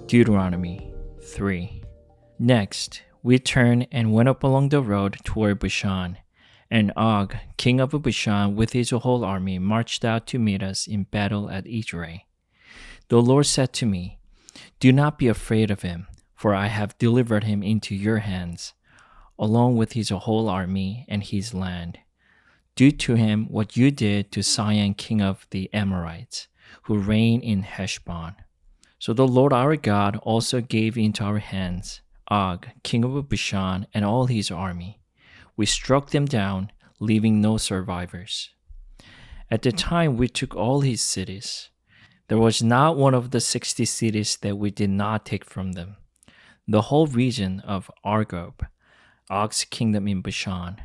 Deuteronomy 3. Next, we turned and went up along the road toward Bashan, and Og, king of Bashan, with his whole army, marched out to meet us in battle at Edrei. The Lord said to me, "Do not be afraid of him, for I have delivered him into your hands, along with his whole army and his land. Do to him what you did to Sihon, king of the Amorites, who reigned in Heshbon." So the Lord our God also gave into our hands Og, king of Bashan, and all his army. We struck them down, leaving no survivors. At the time we took all his cities. There was not one of the 60 cities that we did not take from them. The whole region of Argob, Og's kingdom in Bashan.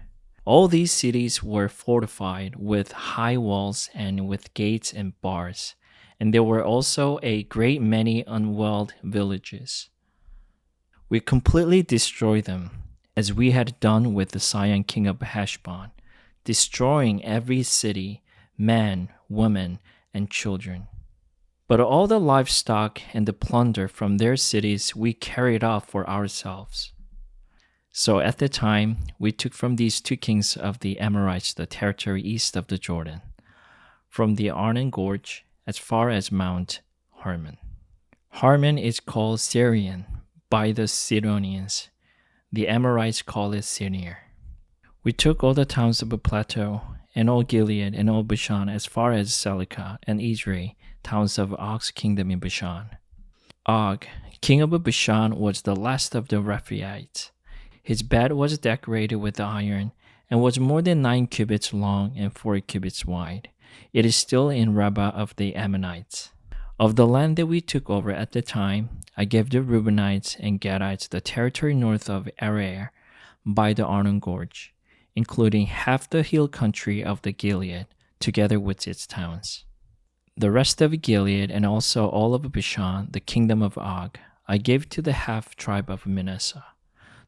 All these cities were fortified with high walls and with gates and bars, and there were also a great many unwalled villages. We completely destroyed them, as we had done with the Sihon king of Heshbon, destroying every city, man, woman, and children. But all the livestock and the plunder from their cities we carried off for ourselves. So at the time, we took from these two kings of the Amorites the territory east of the Jordan, from the Arnon Gorge as far as Mount Hermon. Hermon is called Syrian by the Sidonians. The Amorites call it Sinir. We took all the towns of a plateau, and all Gilead and all Bashan as far as Salecah and Edrei, towns of Og's kingdom in Bashan. Og, king of Bashan, was the last of the Rephaites. His bed was decorated with iron and was more than 9 cubits long and 4 cubits wide. It is still in Rabbah of the Ammonites. Of the land that we took over at the time, I gave the Reubenites and Gadites the territory north of Aroer by the Arnon Gorge, including half the hill country of the Gilead, together with its towns. The rest of Gilead and also all of Bashan, the kingdom of Og, I gave to the half tribe of Manasseh.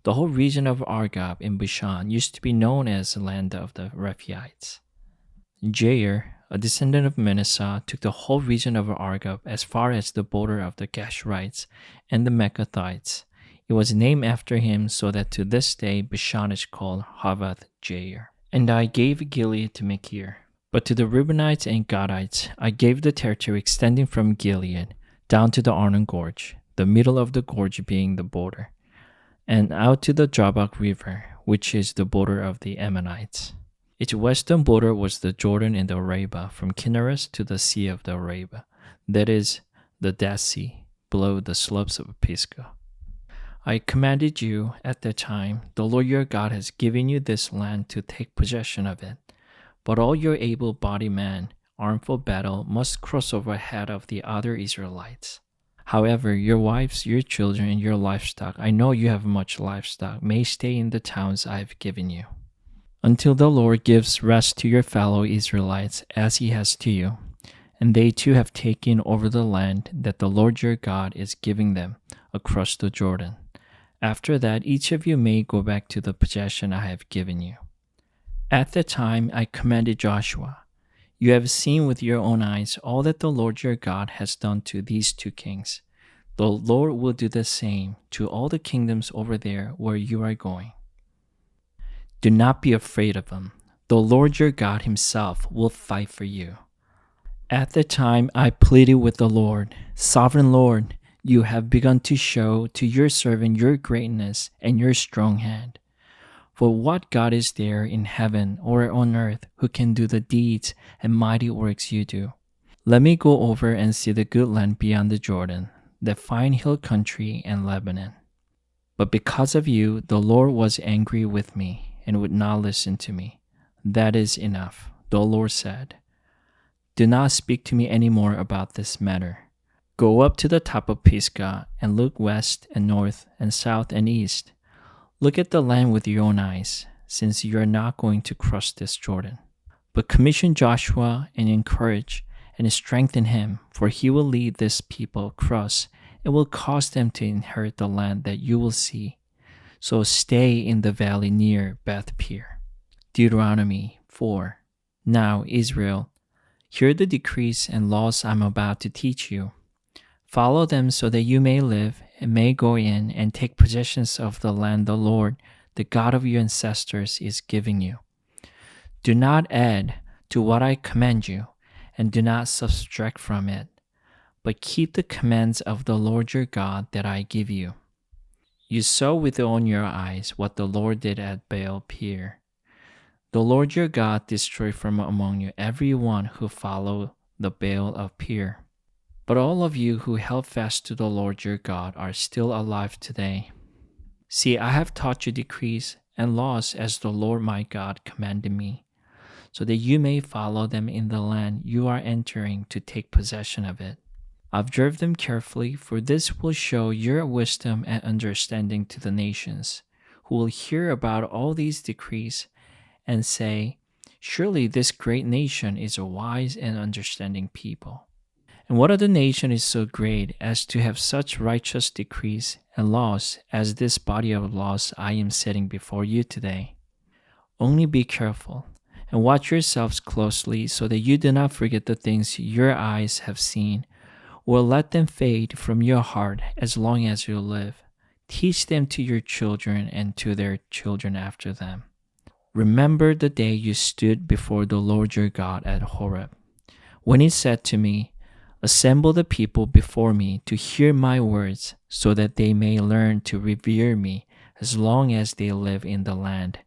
The whole region of Argob in Bashan used to be known as the land of the Rephaites. Jair, a descendant of Manasseh, took the whole region of Argob as far as the border of the Geshurites and the Mekathites. It was named after him, so that to this day Bashan is called Havoth Jair. And I gave Gilead to Machir. But to the Reubenites and Gadites I gave the territory extending from Gilead down to the Arnon Gorge, the middle of the gorge being the border, and out to the Jabbok River, which is the border of the Ammonites. Its western border was the Jordan and the Arabah, from Kinnereth to the Sea of the Arabah, that is, the Dead Sea, below the slopes of Pisgah. I commanded you at that time, the Lord your God has given you this land to take possession of it. But all your able-bodied men, armed for battle, must cross over ahead of the other Israelites. However, your wives, your children, and your livestock, I know you have much livestock, may stay in the towns I have given you, until the Lord gives rest to your fellow Israelites as he has to you, and they too have taken over the land that the Lord your God is giving them across the Jordan. After that, each of you may go back to the possession I have given you. At the time I commanded Joshua, "You have seen with your own eyes all that the Lord your God has done to these two kings. The Lord will do the same to all the kingdoms over there where you are going. Do not be afraid of them. The Lord your God himself will fight for you." At the time I pleaded with the Lord, "Sovereign Lord, you have begun to show to your servant your greatness and your strong hand. For what God is there in heaven or on earth who can do the deeds and mighty works you do? Let me go over and see the good land beyond the Jordan, the fine hill country and Lebanon." But because of you, the Lord was angry with me and would not listen to me. "That is enough," the Lord said. "Do not speak to me any more about this matter. Go up to the top of Pisgah and look west and north and south and east. Look at the land with your own eyes, since you are not going to cross this Jordan. But commission Joshua and encourage and strengthen him, for he will lead this people across and will cause them to inherit the land that you will see. So stay in the valley near Beth Peor." Deuteronomy 4. Now, Israel, hear the decrees and laws I am about to teach you. Follow them so that you may live and may go in and take possession of the land the Lord, the God of your ancestors, is giving you. Do not add to what I command you, and do not subtract from it, but keep the commands of the Lord your God that I give you. You saw with your own eyes what the Lord did at Baal-peor. The Lord your God destroyed from among you everyone who followed the Baal of Peor. But all of you who held fast to the Lord your God are still alive today. See, I have taught you decrees and laws as the Lord my God commanded me, so that you may follow them in the land you are entering to take possession of it. Observe them carefully, for this will show your wisdom and understanding to the nations, who will hear about all these decrees and say, "Surely this great nation is a wise and understanding people." And what other nation is so great as to have such righteous decrees and laws as this body of laws I am setting before you today? Only be careful and watch yourselves closely so that you do not forget the things your eyes have seen, or let them fade from your heart as long as you live. Teach them to your children and to their children after them. Remember the day you stood before the Lord your God at Horeb, when he said to me, "Assemble the people before me to hear my words, so that they may learn to revere me as long as they live in the land,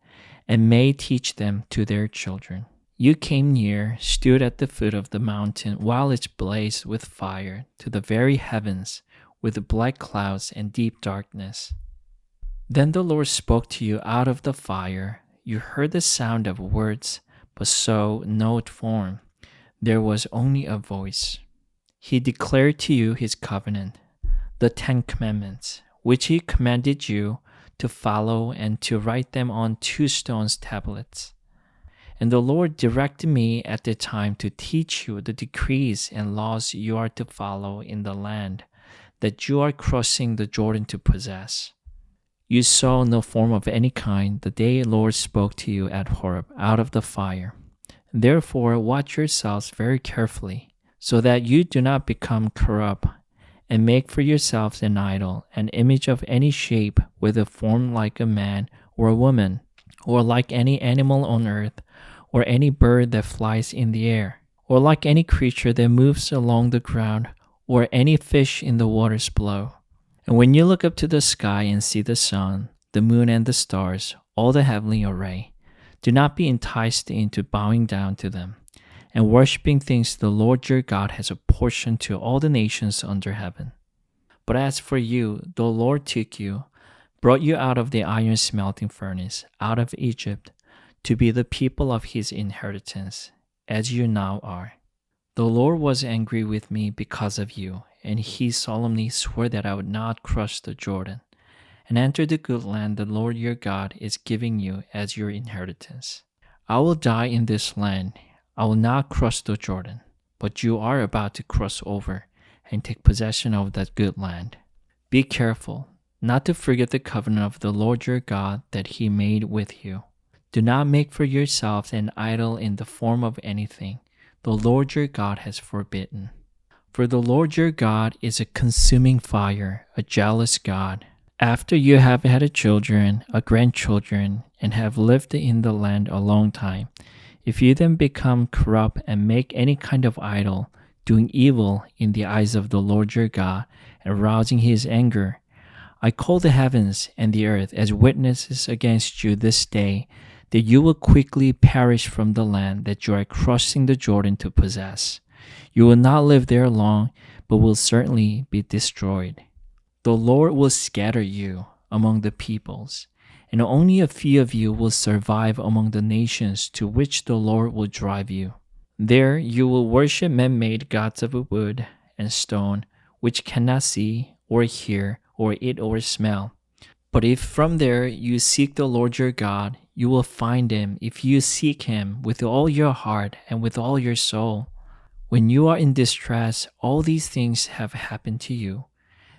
and may teach them to their children." You came near, stood at the foot of the mountain while it blazed with fire to the very heavens, with black clouds and deep darkness. Then the Lord spoke to you out of the fire. You heard the sound of words, but saw no form. There was only a voice. He declared to you his covenant, the 10 Commandments, which he commanded you to follow and to write them on 2 stone tablets. And the Lord directed me at the time to teach you the decrees and laws you are to follow in the land that you are crossing the Jordan to possess. You saw no form of any kind the day the Lord spoke to you at Horeb out of the fire. Therefore watch yourselves very carefully, so that you do not become corrupt and make for yourselves an idol, an image of any shape with a form like a man or a woman, or like any animal on earth, or any bird that flies in the air, or like any creature that moves along the ground, or any fish in the waters below. And when you look up to the sky and see the sun, the moon, and the stars, all the heavenly array, do not be enticed into bowing down to them and worshiping things the Lord your God has apportioned to all the nations under heaven. But as for you, the Lord took you, brought you out of the iron smelting furnace, out of Egypt, to be the people of his inheritance, as you now are. The Lord was angry with me because of you, and he solemnly swore that I would not cross the Jordan and enter the good land the Lord your God is giving you as your inheritance. I will die in this land. I will not cross the Jordan, but you are about to cross over and take possession of that good land. Be careful not to forget the covenant of the Lord your God that he made with you. Do not make for yourselves an idol in the form of anything the Lord your God has forbidden. For the Lord your God is a consuming fire, a jealous God. After you have had children, grandchildren, and have lived in the land a long time, if you then become corrupt and make any kind of idol, doing evil in the eyes of the Lord your God, and arousing his anger, I call the heavens and the earth as witnesses against you this day, that you will quickly perish from the land that you are crossing the Jordan to possess. You will not live there long, but will certainly be destroyed. The Lord will scatter you among the peoples, and only a few of you will survive among the nations to which the Lord will drive you. There you will worship man-made gods of wood and stone, which cannot see or hear or eat or smell. But if from there you seek the Lord your God, you will find him if you seek him with all your heart and with all your soul. When you are in distress, all these things have happened to you.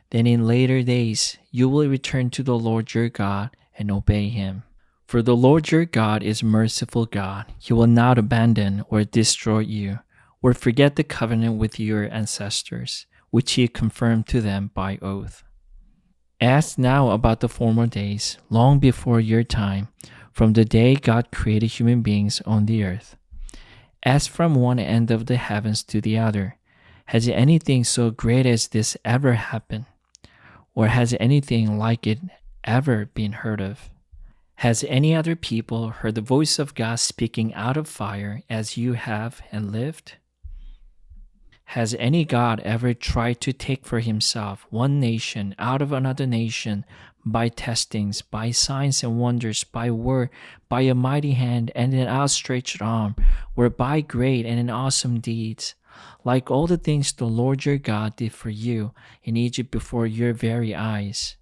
Then in later days you will return to the Lord your God and obey him. For the Lord your God is merciful God. He will not abandon or destroy you, or forget the covenant with your ancestors, which he confirmed to them by oath. Ask now about the former days, long before your time, from the day God created human beings on the earth. As from one end of the heavens to the other, has anything so great as this ever happened? Or has anything like it ever been heard of? Has any other people heard the voice of God speaking out of fire as you have and lived? Has any God ever tried to take for himself one nation out of another nation by testings, by signs and wonders, by word, by a mighty hand and an outstretched arm, or by great and an awesome deeds, like all the things the Lord your God did for you in Egypt before your very eyes?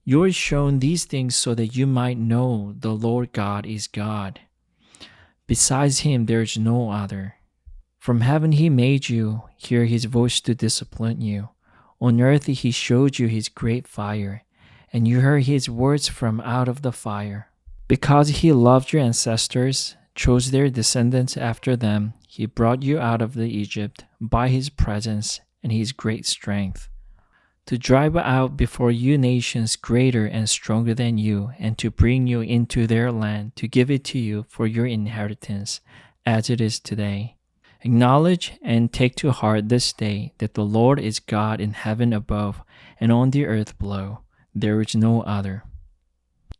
You are shown these things so that you might know the Lord God is God. Besides him there is no other. From heaven he made you, hear his voice to discipline you. On earth he showed you his great fire, and you heard his words from out of the fire. Because he loved your ancestors, chose their descendants after them, he brought you out of Egypt by his presence and his great strength, to drive out before you nations greater and stronger than you, and to bring you into their land, to give it to you for your inheritance, as it is today. Acknowledge and take to heart this day that the Lord is God in heaven above and on the earth below. There is no other.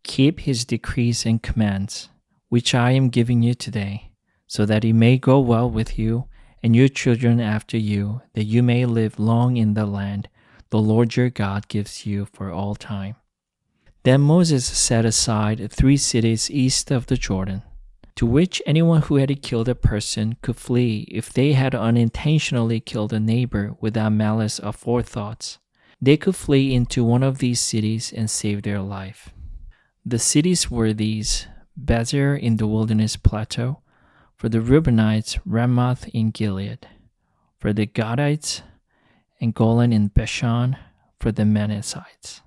Keep his decrees and commands, which I am giving you today, so that it may go well with you and your children after you, that you may live long in the land the Lord your God gives you for all time. Then Moses set aside 3 cities east of the Jordan, to which anyone who had killed a person could flee if they had unintentionally killed a neighbor without malice aforethought. They could flee into one of these cities and save their life. The cities were these: Bezer in the wilderness plateau, for the Reubenites, Ramoth in Gilead, for the Gadites, and Golan in Bashan, for the Manassites.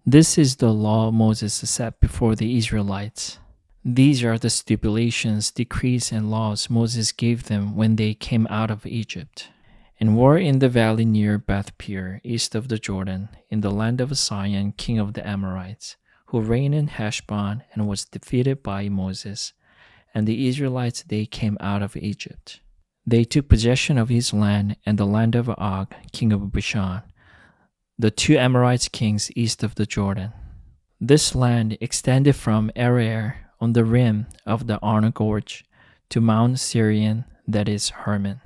This is the law Moses set before the Israelites. These are the stipulations, decrees, and laws Moses gave them when they came out of Egypt, and were in the valley near Beth-peor, east of the Jordan, in the land of Sihon, king of the Amorites, who reigned in Heshbon and was defeated by Moses, and the Israelites they came out of Egypt. They took possession of his land and the land of Og, king of Bashan, the 2 Amorites kings east of the Jordan. This land extended from Aroer on the rim of the Arnon Gorge to Mount Sirion, that is Hermon,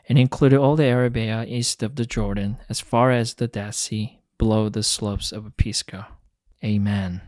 and included all the Arabia east of the Jordan as far as the Dead Sea, below the slopes of Pisgah. Amen.